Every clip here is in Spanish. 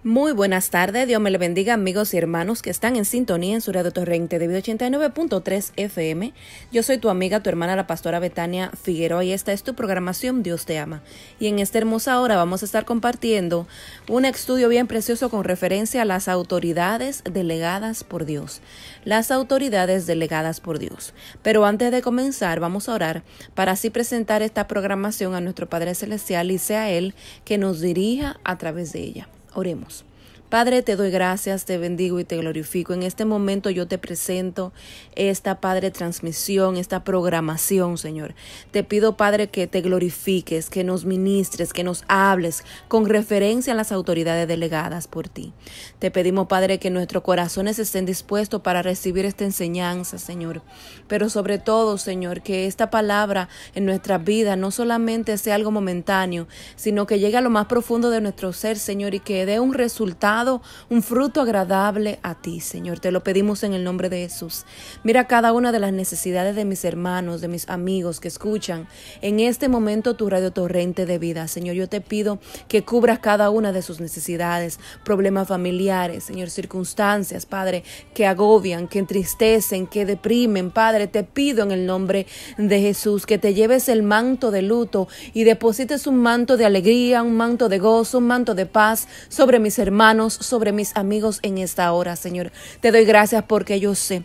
Muy buenas tardes, Dios me le bendiga amigos y hermanos que están en sintonía en su radio torrente de vida 89.3 FM. Yo soy tu amiga, tu hermana la pastora Betania Figueroa y esta es tu programación Dios te ama. Y en esta hermosa hora vamos a estar compartiendo un estudio bien precioso con referencia a las autoridades delegadas por Dios. Las autoridades delegadas por Dios. Pero antes de comenzar vamos a orar para así presentar esta programación a nuestro Padre Celestial y sea Él que nos dirija a través de ella. Oremos. Padre, te doy gracias, te bendigo y te glorifico. En este momento yo te presento esta, Padre, transmisión, esta programación, Señor. Te pido, Padre, que te glorifiques, que nos ministres, que nos hables con referencia a las autoridades delegadas por ti. Te pedimos, Padre, que nuestros corazones estén dispuestos para recibir esta enseñanza, Señor. Pero sobre todo, Señor, que esta palabra en nuestra vida no solamente sea algo momentáneo, sino que llegue a lo más profundo de nuestro ser, Señor, y que dé un resultado, un fruto agradable a ti, Señor. Te lo pedimos en el nombre de Jesús. Mira cada una de las necesidades de mis hermanos, de mis amigos que escuchan en este momento tu radio torrente de vida. Señor, yo te pido que cubras cada una de sus necesidades, problemas familiares, Señor, circunstancias, Padre, que agobian, que entristecen, que deprimen. Padre, te pido en el nombre de Jesús que te lleves el manto de luto y deposites un manto de alegría, un manto de gozo, un manto de paz sobre mis hermanos, sobre mis amigos en esta hora, Señor. Te doy gracias porque yo sé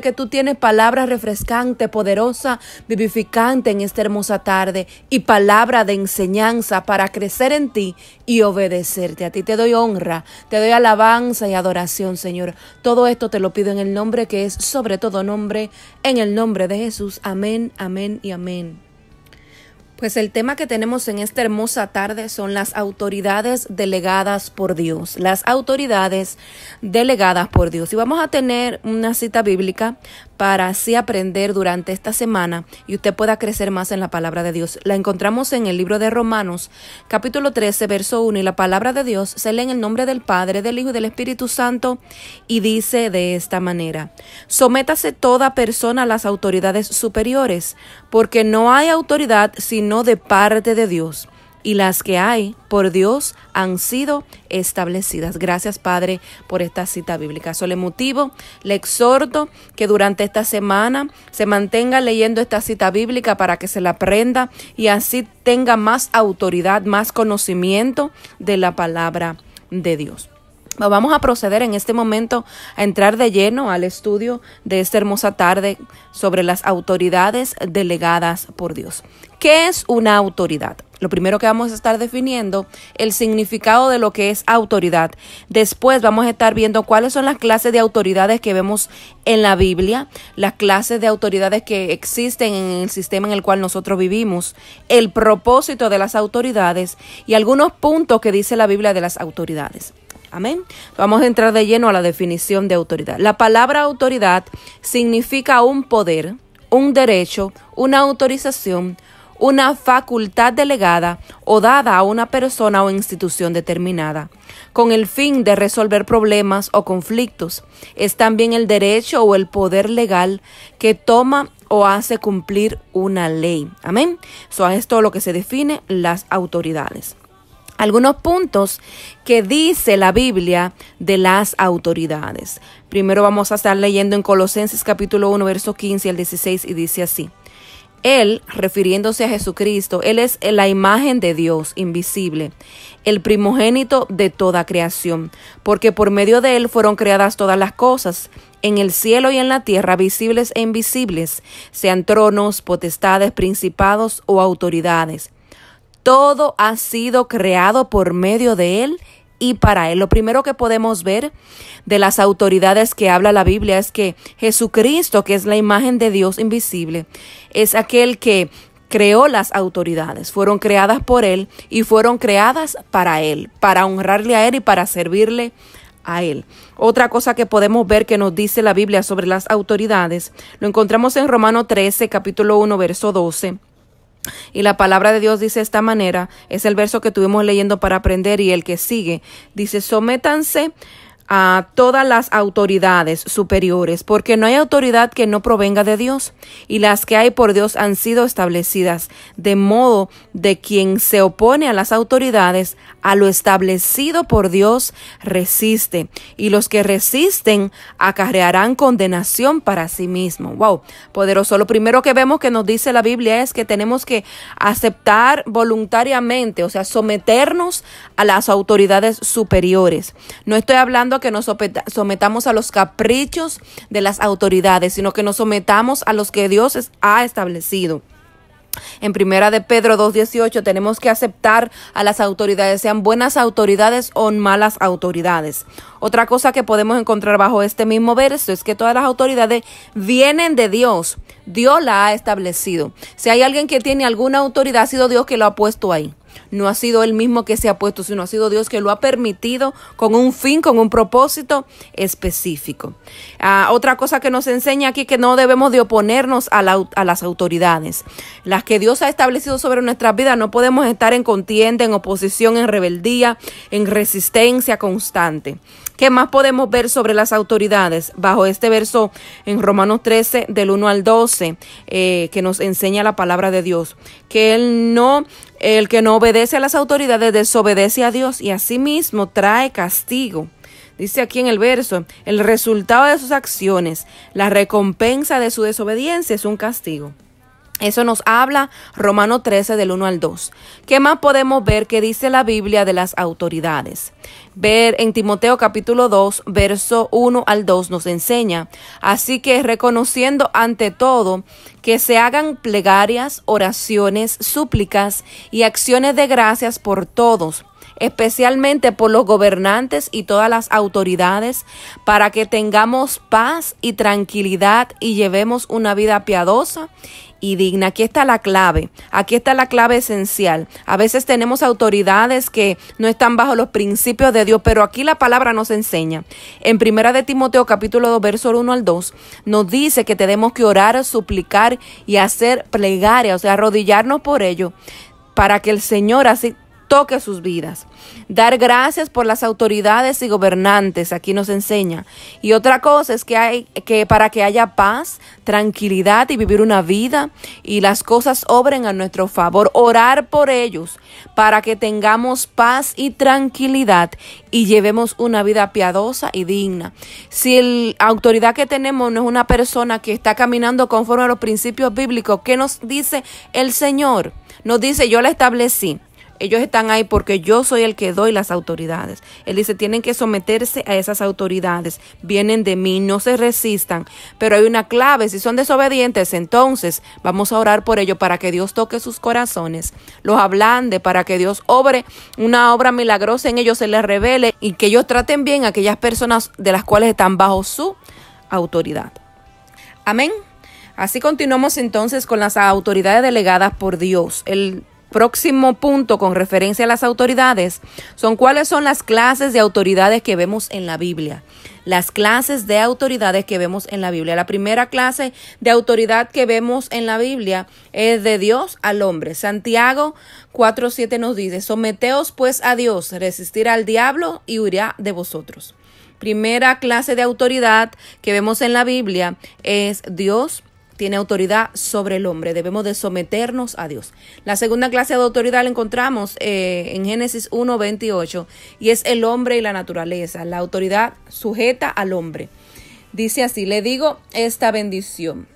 que tú tienes palabra refrescante, poderosa, vivificante en esta hermosa tarde y palabra de enseñanza para crecer en ti y obedecerte. A ti te doy honra, te doy alabanza y adoración, Señor. Todo esto te lo pido en el nombre que es sobre todo nombre, en el nombre de Jesús. Amén, amén y amén. Pues el tema que tenemos en esta hermosa tarde son las autoridades delegadas por Dios. Las autoridades delegadas por Dios. Y vamos a tener una cita bíblica para así aprender durante esta semana y usted pueda crecer más en la palabra de Dios. La encontramos en el libro de Romanos, capítulo 13, verso 1. Y la palabra de Dios se lee en el nombre del Padre, del Hijo y del Espíritu Santo y dice de esta manera: sométase toda persona a las autoridades superiores, porque no hay autoridad sino de parte de Dios, y las que hay por Dios han sido establecidas. Gracias, Padre, por esta cita bíblica. Solo motivo, le exhorto que durante esta semana se mantenga leyendo esta cita bíblica para que se la aprenda y así tenga más autoridad, más conocimiento de la palabra de Dios. Vamos a proceder en este momento a entrar de lleno al estudio de esta hermosa tarde sobre las autoridades delegadas por Dios. ¿Qué es una autoridad? Lo primero que vamos a estar definiendo el significado de lo que es autoridad. Después vamos a estar viendo cuáles son las clases de autoridades que vemos en la Biblia, las clases de autoridades que existen en el sistema en el cual nosotros vivimos, el propósito de las autoridades y algunos puntos que dice la Biblia de las autoridades. Amén. Vamos a entrar de lleno a la definición de autoridad. La palabra autoridad significa un poder, un derecho, una autorización, una facultad delegada o dada a una persona o institución determinada, con el fin de resolver problemas o conflictos. Es también el derecho o el poder legal que toma o hace cumplir una ley. Amén. Eso es todo lo que se define las autoridades. Algunos puntos que dice la Biblia de las autoridades. Primero vamos a estar leyendo en Colosenses capítulo 1, verso 15 al 16 y dice así: Él, refiriéndose a Jesucristo, Él es la imagen de Dios invisible, el primogénito de toda creación, porque por medio de Él fueron creadas todas las cosas, en el cielo y en la tierra, visibles e invisibles, sean tronos, potestades, principados o autoridades. Todo ha sido creado por medio de Él y para Él. Lo primero que podemos ver de las autoridades que habla la Biblia es que Jesucristo, que es la imagen de Dios invisible, es aquel que creó las autoridades. Fueron creadas por Él y fueron creadas para Él, para honrarle a Él y para servirle a Él. Otra cosa que podemos ver que nos dice la Biblia sobre las autoridades, lo encontramos en Romanos 13, capítulo 1, verso 12. Y la palabra de Dios dice de esta manera, es el verso que estuvimos leyendo para aprender y el que sigue, dice: sométanse a todas las autoridades superiores, porque no hay autoridad que no provenga de Dios, y las que hay por Dios han sido establecidas, de modo de quien se opone a las autoridades, a lo establecido por Dios resiste, y los que resisten acarrearán condenación para sí mismos. Wow, poderoso. Lo primero que vemos que nos dice la Biblia es que tenemos que aceptar voluntariamente, o sea, someternos a las autoridades superiores. No estoy hablando que nos sometamos a los caprichos de las autoridades, sino que nos sometamos a los que Dios ha establecido. En Primera de Pedro 2:18 tenemos que aceptar a las autoridades, sean buenas autoridades o malas autoridades. Otra cosa que podemos encontrar bajo este mismo verso es que todas las autoridades vienen de Dios. Dios la ha establecido. Si hay alguien que tiene alguna autoridad, ha sido Dios que lo ha puesto ahí. No ha sido él mismo que se ha puesto, sino ha sido Dios que lo ha permitido con un fin, con un propósito específico. Otra cosa que nos enseña aquí, que no debemos de oponernos a las autoridades. Las que Dios ha establecido sobre nuestras vidas, no podemos estar en contienda, en oposición, en rebeldía, en resistencia constante. ¿Qué más podemos ver sobre las autoridades? Bajo este verso en Romanos 13, del 1 al 12, que nos enseña la palabra de Dios, que el que no obedece a las autoridades desobedece a Dios y asimismo trae castigo. Dice aquí en el verso, el resultado de sus acciones, la recompensa de su desobediencia es un castigo. Eso nos habla Romanos 13 del 1 al 2. ¿Qué más podemos ver que dice la Biblia de las autoridades? Ver en Timoteo capítulo 2, verso 1 al 2 nos enseña. Así que reconociendo ante todo que se hagan plegarias, oraciones, súplicas y acciones de gracias por todos, especialmente por los gobernantes y todas las autoridades, para que tengamos paz y tranquilidad y llevemos una vida piadosa y digna. Aquí está la clave esencial. A veces tenemos autoridades que no están bajo los principios de Dios, pero aquí la palabra nos enseña. En Primera de Timoteo capítulo 2, verso 1 al 2, nos dice que tenemos que orar, suplicar y hacer plegaria, o sea, arrodillarnos por ello, para que el Señor así toque sus vidas. Dar gracias por las autoridades y gobernantes, aquí nos enseña. Y otra cosa es que para que haya paz, tranquilidad y vivir una vida y las cosas obren a nuestro favor, orar por ellos para que tengamos paz y tranquilidad y llevemos una vida piadosa y digna. Si la autoridad que tenemos no es una persona que está caminando conforme a los principios bíblicos, ¿qué nos dice el Señor? Nos dice, yo la establecí. Ellos están ahí porque yo soy el que doy las autoridades. Él dice, tienen que someterse a esas autoridades. Vienen de mí, no se resistan. Pero hay una clave, si son desobedientes, entonces vamos a orar por ellos para que Dios toque sus corazones, los ablande, para que Dios obre una obra milagrosa en ellos, se les revele y que ellos traten bien a aquellas personas de las cuales están bajo su autoridad. Amén. Así continuamos entonces con las autoridades delegadas por Dios. El próximo punto con referencia a las autoridades son cuáles son las clases de autoridades que vemos en la Biblia. Las clases de autoridades que vemos en la Biblia. La primera clase de autoridad que vemos en la Biblia es de Dios al hombre. Santiago 4:7 nos dice, someteos pues a Dios, resistir al diablo y huirá de vosotros. Primera clase de autoridad que vemos en la Biblia es Dios tiene autoridad sobre el hombre. Debemos de someternos a Dios. La segunda clase de autoridad la encontramos en Génesis 1:28 y es el hombre y la naturaleza. La autoridad sujeta al hombre. Dice así, le digo esta bendición.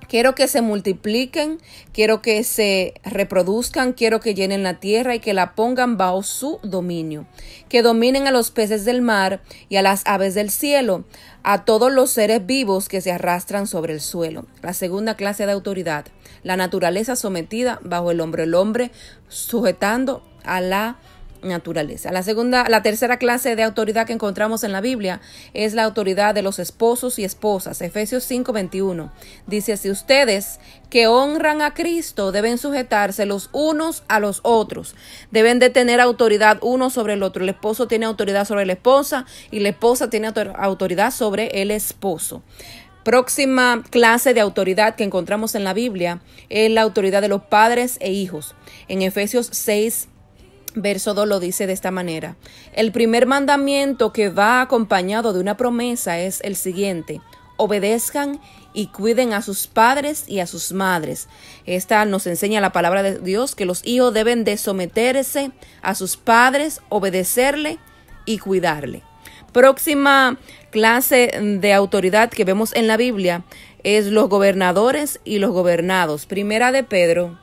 Quiero que se multipliquen, quiero que se reproduzcan, quiero que llenen la tierra y que la pongan bajo su dominio. Que dominen a los peces del mar y a las aves del cielo, a todos los seres vivos que se arrastran sobre el suelo. La segunda clase de autoridad, la naturaleza sometida bajo el hombre sujetando a la naturaleza. La tercera clase de autoridad que encontramos en la Biblia es la autoridad de los esposos y esposas. Efesios 5:21 dice, si ustedes que honran a Cristo deben sujetarse los unos a los otros, deben de tener autoridad uno sobre el otro. El esposo tiene autoridad sobre la esposa y la esposa tiene autoridad sobre el esposo. Próxima clase de autoridad que encontramos en la Biblia es la autoridad de los padres e hijos. En Efesios 6 Verso 2 lo dice de esta manera. El primer mandamiento que va acompañado de una promesa es el siguiente: obedezcan y cuiden a sus padres y a sus madres. Esta nos enseña la palabra de Dios que los hijos deben de someterse a sus padres, obedecerle y cuidarle. Próxima clase de autoridad que vemos en la Biblia es los gobernadores y los gobernados. Primera de Pedro,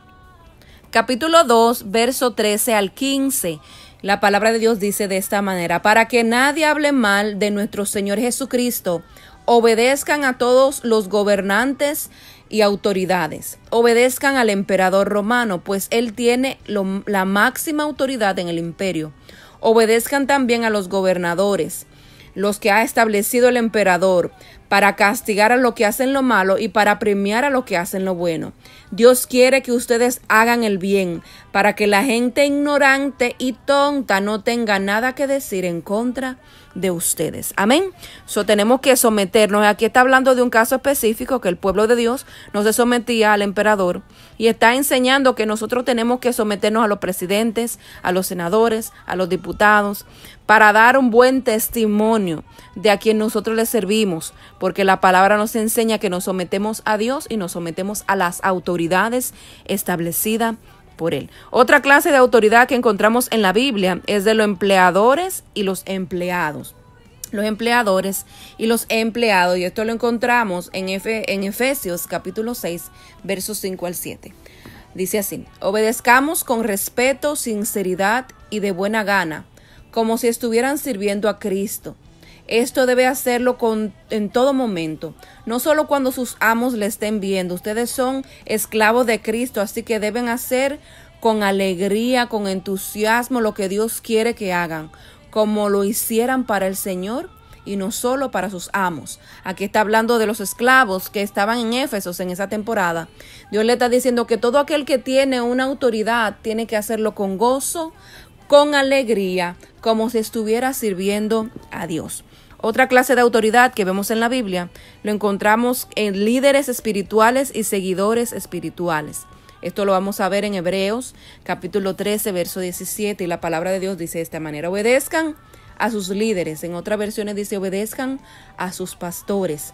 capítulo 2, verso 13 al 15. La palabra de Dios dice de esta manera: para que nadie hable mal de nuestro Señor Jesucristo, obedezcan a todos los gobernantes y autoridades. Obedezcan al emperador romano, pues él tiene la máxima autoridad en el imperio. Obedezcan también a los gobernadores, los que ha establecido el emperador, para castigar a los que hacen lo malo y para premiar a los que hacen lo bueno. Dios quiere que ustedes hagan el bien, para que la gente ignorante y tonta no tenga nada que decir en contra de ustedes. Amén. Tenemos que someternos. Aquí está hablando de un caso específico, que el pueblo de Dios no se sometía al emperador, y está enseñando que nosotros tenemos que someternos a los presidentes, a los senadores, a los diputados, para dar un buen testimonio de a quien nosotros le servimos, porque la palabra nos enseña que nos sometemos a Dios y nos sometemos a las autoridades establecidas por él. Otra clase de autoridad que encontramos en la Biblia es de los empleadores y los empleados. Los empleadores y los empleados, y esto lo encontramos en Efesios capítulo 6, versos 5 al 7. Dice así: obedezcamos con respeto, sinceridad y de buena gana, como si estuvieran sirviendo a Cristo. Esto debe hacerlo en todo momento, no solo cuando sus amos le estén viendo. Ustedes son esclavos de Cristo, así que deben hacer con alegría, con entusiasmo lo que Dios quiere que hagan, como lo hicieran para el Señor y no solo para sus amos. Aquí está hablando de los esclavos que estaban en Éfeso en esa temporada. Dios le está diciendo que todo aquel que tiene una autoridad tiene que hacerlo con gozo, con alegría, como si estuviera sirviendo a Dios. Otra clase de autoridad que vemos en la Biblia lo encontramos en líderes espirituales y seguidores espirituales. Esto lo vamos a ver en Hebreos capítulo 13, verso 17, y la palabra de Dios dice de esta manera: obedezcan a sus líderes. En otras versiones dice: obedezcan a sus pastores,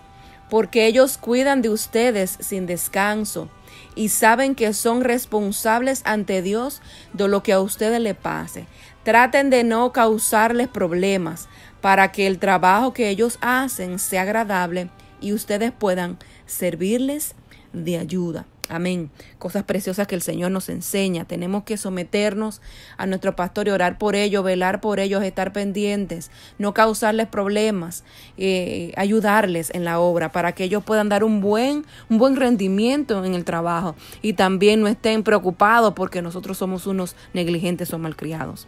porque ellos cuidan de ustedes sin descanso y saben que son responsables ante Dios de lo que a ustedes les pase. Traten de no causarles problemas para que el trabajo que ellos hacen sea agradable y ustedes puedan servirles de ayuda. Amén. Cosas preciosas que el Señor nos enseña. Tenemos que someternos a nuestro pastor y orar por ellos, velar por ellos, estar pendientes, no causarles problemas, ayudarles en la obra para que ellos puedan dar un buen rendimiento en el trabajo y también no estén preocupados porque nosotros somos unos negligentes o malcriados.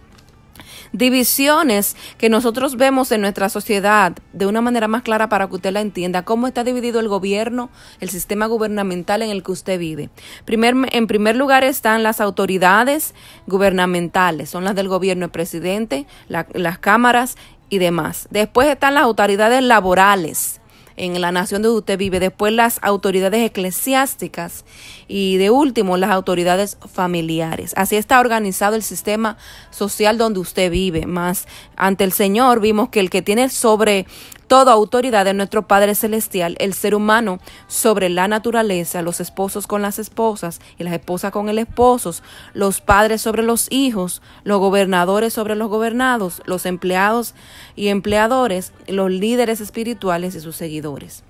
Divisiones que nosotros vemos en nuestra sociedad de una manera más clara para que usted la entienda. Cómo está dividido el gobierno, el sistema gubernamental en el que usted vive. En primer lugar están las autoridades gubernamentales. Son las del gobierno, el presidente, las cámaras y demás. Después están las autoridades laborales en la nación donde usted vive. Después las autoridades eclesiásticas y de último las autoridades familiares. Así está organizado el sistema social donde usted vive. Más ante el Señor vimos que el que tiene sobre toda autoridad es nuestro Padre Celestial, el ser humano sobre la naturaleza, los esposos con las esposas y las esposas con el esposo, los padres sobre los hijos, los gobernadores sobre los gobernados, los empleados y empleadores, los líderes espirituales y sus seguidores.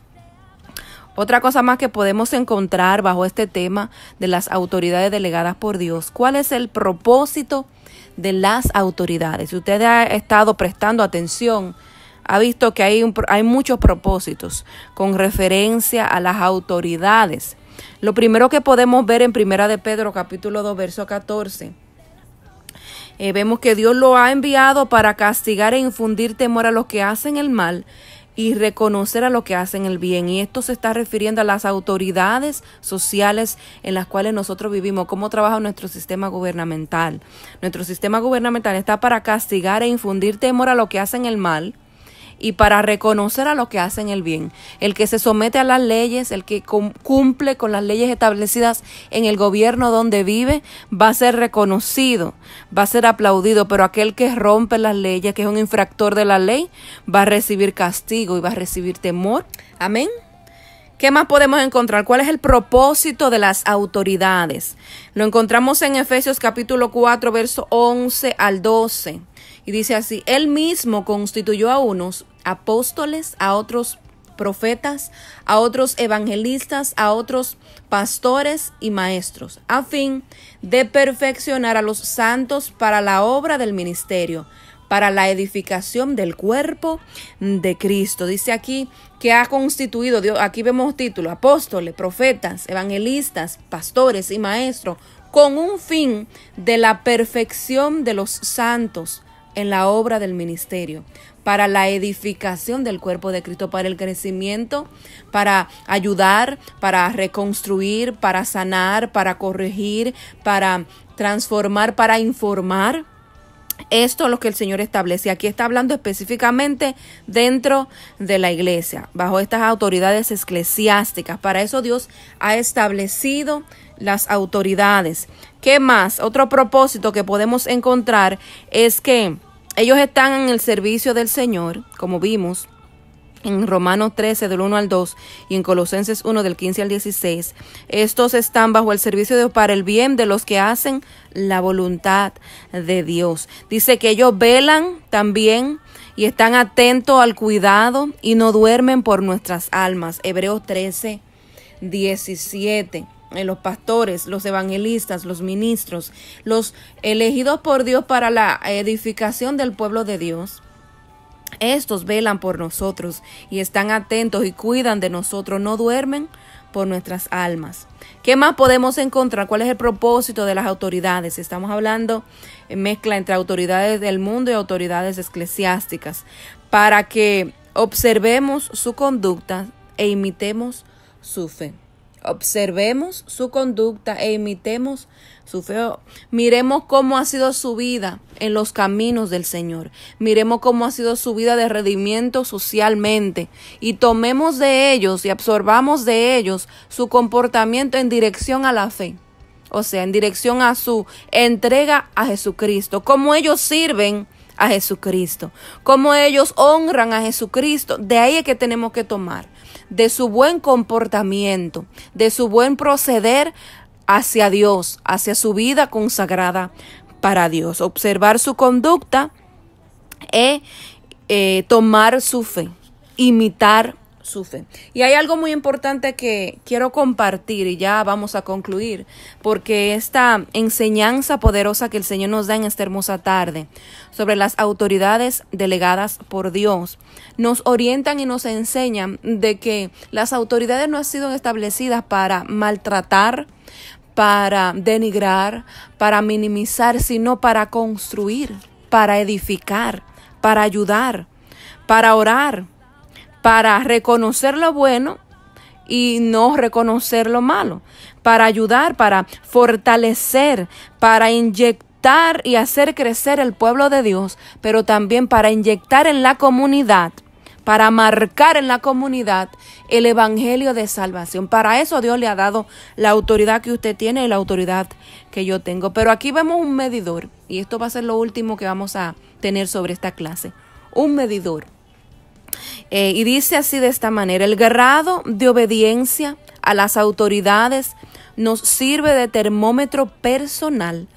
Otra cosa más que podemos encontrar bajo este tema de las autoridades delegadas por Dios. ¿Cuál es el propósito de las autoridades? Si usted ha estado prestando atención, ha visto que hay muchos propósitos con referencia a las autoridades. Lo primero que podemos ver en Primera de Pedro, capítulo 2, verso 14. Vemos que Dios lo ha enviado para castigar e infundir temor a los que hacen el mal y reconocer a los que hacen el bien. Y esto se está refiriendo a las autoridades sociales en las cuales nosotros vivimos, cómo trabaja nuestro sistema gubernamental. Nuestro sistema gubernamental está para castigar e infundir temor a los que hacen el mal y para reconocer a los que hacen el bien. El que se somete a las leyes, el que cumple con las leyes establecidas en el gobierno donde vive, va a ser reconocido, va a ser aplaudido, pero aquel que rompe las leyes, que es un infractor de la ley, va a recibir castigo y va a recibir temor. Amén. ¿Qué más podemos encontrar? ¿Cuál es el propósito de las autoridades? Lo encontramos en Efesios capítulo 4, verso 11 al 12. Y dice así: Él mismo constituyó a unos apóstoles, a otros profetas, a otros evangelistas, a otros pastores y maestros, a fin de perfeccionar a los santos para la obra del ministerio, para la edificación del cuerpo de Cristo. Dice aquí que ha constituido, Dios, aquí vemos títulos: apóstoles, profetas, evangelistas, pastores y maestros, con un fin de la perfección de los santos en la obra del ministerio, para la edificación del cuerpo de Cristo, para el crecimiento, para ayudar, para reconstruir, para sanar, para corregir, para transformar, para informar. Esto es lo que el Señor establece. Aquí está hablando específicamente dentro de la iglesia, bajo estas autoridades eclesiásticas. Para eso Dios ha establecido las autoridades. ¿Qué más? Otro propósito que podemos encontrar es que ellos están en el servicio del Señor, como vimos en Romanos 13 del 1 al 2 y en Colosenses 1 del 15 al 16. Estos están bajo el servicio de Dios para el bien de los que hacen la voluntad de Dios. Dice que ellos velan también y están atentos al cuidado y no duermen por nuestras almas. Hebreos 13, 17. Los pastores, los evangelistas, los ministros, los elegidos por Dios para la edificación del pueblo de Dios, estos velan por nosotros y están atentos y cuidan de nosotros, no duermen por nuestras almas. ¿Qué más podemos encontrar? ¿Cuál es el propósito de las autoridades? Estamos hablando en mezcla entre autoridades del mundo y autoridades eclesiásticas, para que observemos su conducta e imitemos su fe. Observemos su conducta e imitemos su fe. Miremos cómo ha sido su vida en los caminos del Señor. Miremos cómo ha sido su vida de redimiento socialmente y tomemos de ellos y absorbamos de ellos su comportamiento en dirección a la fe. O sea, en dirección a su entrega a Jesucristo. Cómo ellos sirven a Jesucristo. Cómo ellos honran a Jesucristo. De ahí es que tenemos que tomar. De su buen comportamiento, de su buen proceder hacia Dios, hacia su vida consagrada para Dios. Observar su conducta es tomar su fe, imitar su fe. Y hay algo muy importante que quiero compartir y ya vamos a concluir, porque esta enseñanza poderosa que el Señor nos da en esta hermosa tarde sobre las autoridades delegadas por Dios nos orientan y nos enseñan de que las autoridades no han sido establecidas para maltratar, para denigrar, para minimizar, sino para construir, para edificar, para ayudar, para orar, para reconocer lo bueno y no reconocer lo malo, para ayudar, para fortalecer, para inyectar y hacer crecer el pueblo de Dios, pero también para inyectar en la comunidad, para marcar en la comunidad el evangelio de salvación. Para eso Dios le ha dado la autoridad que usted tiene y la autoridad que yo tengo. Pero aquí vemos un medidor, y esto va a ser lo último que vamos a tener sobre esta clase, un medidor. Y dice así de esta manera: el grado de obediencia a las autoridades nos sirve de termómetro personal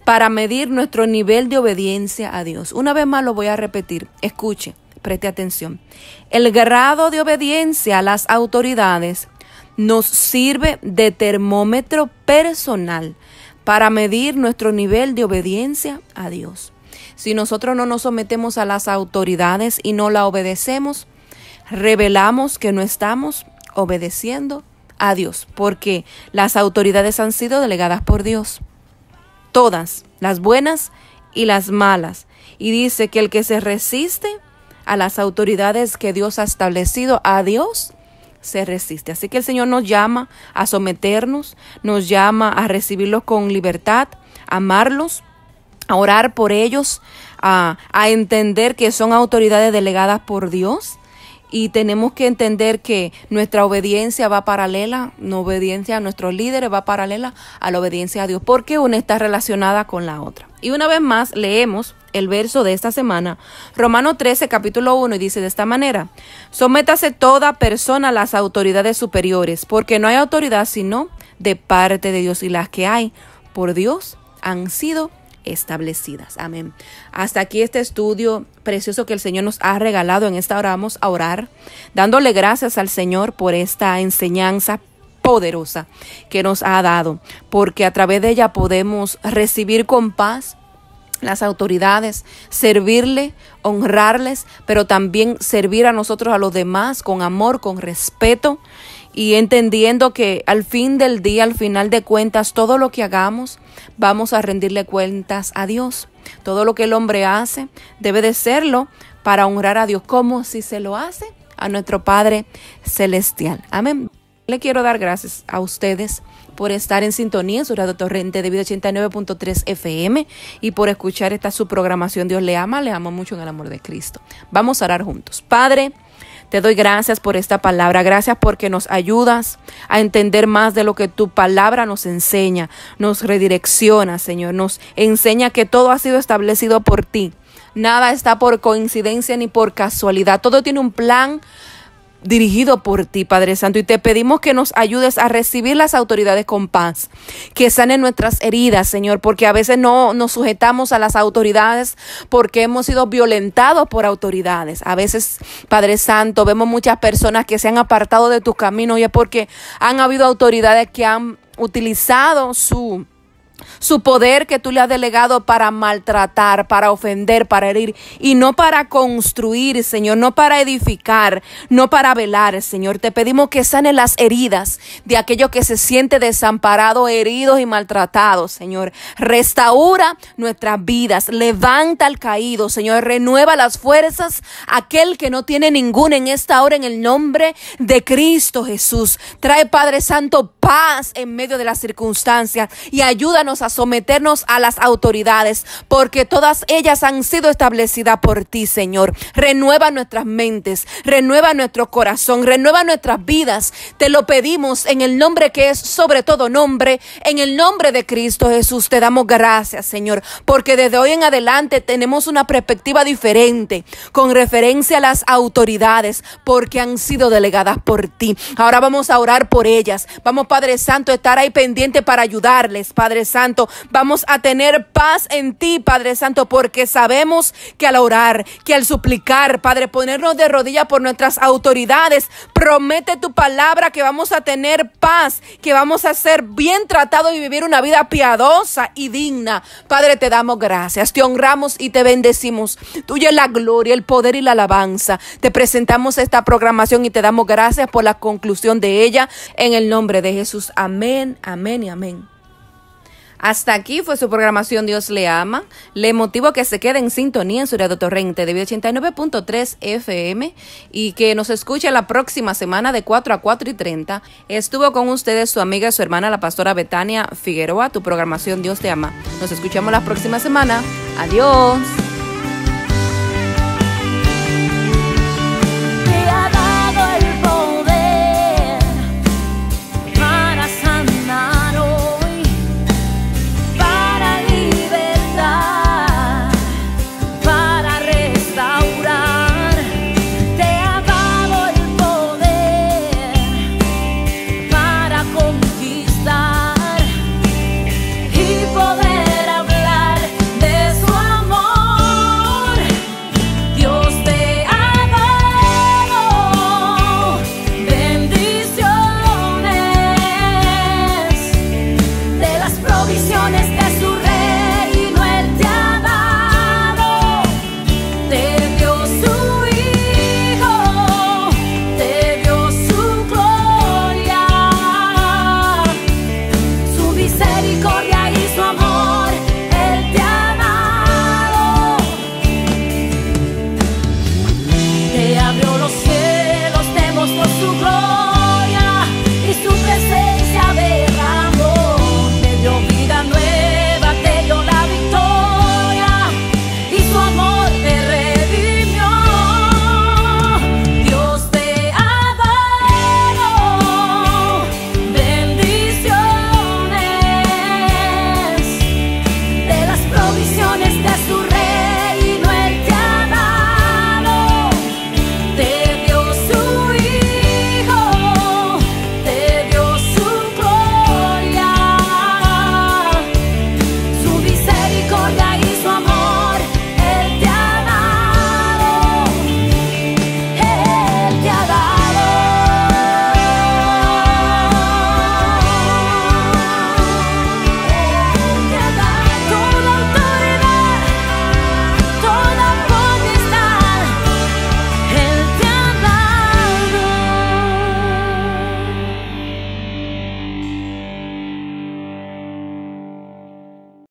para medir nuestro nivel de obediencia a Dios. Una vez más lo voy a repetir, escuche, preste atención. El grado de obediencia a las autoridades nos sirve de termómetro personal para medir nuestro nivel de obediencia a Dios. Si nosotros no nos sometemos a las autoridades y no la obedecemos, revelamos que no estamos obedeciendo a Dios, porque las autoridades han sido delegadas por Dios. Todas, las buenas y las malas. Y dice que el que se resiste a las autoridades que Dios ha establecido, a Dios se resiste. Así que el Señor nos llama a someternos, nos llama a recibirlos con libertad, amarlos, a orar por ellos, a entender que son autoridades delegadas por Dios. Y tenemos que entender que nuestra obediencia va paralela, la obediencia a nuestros líderes va paralela a la obediencia a Dios, porque una está relacionada con la otra. Y una vez más leemos el verso de esta semana, Romanos 13, capítulo 1, y dice de esta manera: sométase toda persona a las autoridades superiores, porque no hay autoridad sino de parte de Dios, y las que hay por Dios han sido establecidas. Amén. Hasta aquí este estudio precioso que el Señor nos ha regalado. En esta hora vamos a orar, dándole gracias al Señor por esta enseñanza poderosa que nos ha dado, porque a través de ella podemos recibir con paz las autoridades, servirle, honrarles, pero también servir a nosotros, a los demás, con amor, con respeto, y entendiendo que al fin del día, al final de cuentas, todo lo que hagamos, vamos a rendirle cuentas a Dios. Todo lo que el hombre hace debe de serlo para honrar a Dios, como si se lo hace a nuestro Padre Celestial. Amén. Le quiero dar gracias a ustedes por estar en sintonía en su radio Torrente de Vida 89.3 FM y por escuchar esta su programación. Dios le ama mucho en el amor de Cristo. Vamos a orar juntos. Padre, te doy gracias por esta palabra. Gracias porque nos ayudas a entender más de lo que tu palabra nos enseña, nos redirecciona, Señor. Nos enseña que todo ha sido establecido por ti. Nada está por coincidencia ni por casualidad. Todo tiene un plan dirigido por ti, Padre Santo, y te pedimos que nos ayudes a recibir las autoridades con paz, que sanen nuestras heridas, Señor, porque a veces no nos sujetamos a las autoridades porque hemos sido violentados por autoridades. A veces, Padre Santo, vemos muchas personas que se han apartado de tu camino y es porque han habido autoridades que han utilizado su poder que tú le has delegado para maltratar, para ofender, para herir, y no para construir, Señor, no para edificar, no para velar, Señor. Te pedimos que sane las heridas de aquellos que se siente desamparado, heridos y maltratados, Señor. Restaura nuestras vidas, levanta al caído, Señor, renueva las fuerzas, aquel que no tiene ninguna en esta hora, en el nombre de Cristo Jesús. Trae, Padre Santo, paz en medio de las circunstancias y ayúdanos a someternos a las autoridades, porque todas ellas han sido establecidas por ti, Señor. Renueva nuestras mentes, renueva nuestro corazón, renueva nuestras vidas. Te lo pedimos en el nombre que es sobre todo nombre, en el nombre de Cristo Jesús. Te damos gracias, Señor, porque desde hoy en adelante tenemos una perspectiva diferente con referencia a las autoridades, porque han sido delegadas por ti. Ahora vamos a orar por ellas. Vamos, Padre Santo, a estar ahí pendiente para ayudarles, Padre Santo. Vamos a tener paz en ti, Padre Santo, porque sabemos que al orar, que al suplicar, Padre, ponernos de rodillas por nuestras autoridades, promete tu palabra que vamos a tener paz, que vamos a ser bien tratados y vivir una vida piadosa y digna. Padre, te damos gracias, te honramos y te bendecimos. Tuya es la gloria, el poder y la alabanza. Te presentamos esta programación y te damos gracias por la conclusión de ella, en el nombre de Jesús. Amén, amén y amén. Hasta aquí fue su programación Dios le ama. Le motivo a que se quede en sintonía en su radio Torrente de Vida 89.3 FM y que nos escuche la próxima semana de 4 a 4:30. Estuvo con ustedes su amiga y su hermana, la pastora Betania Figueroa. Tu programación Dios te ama. Nos escuchamos la próxima semana. Adiós.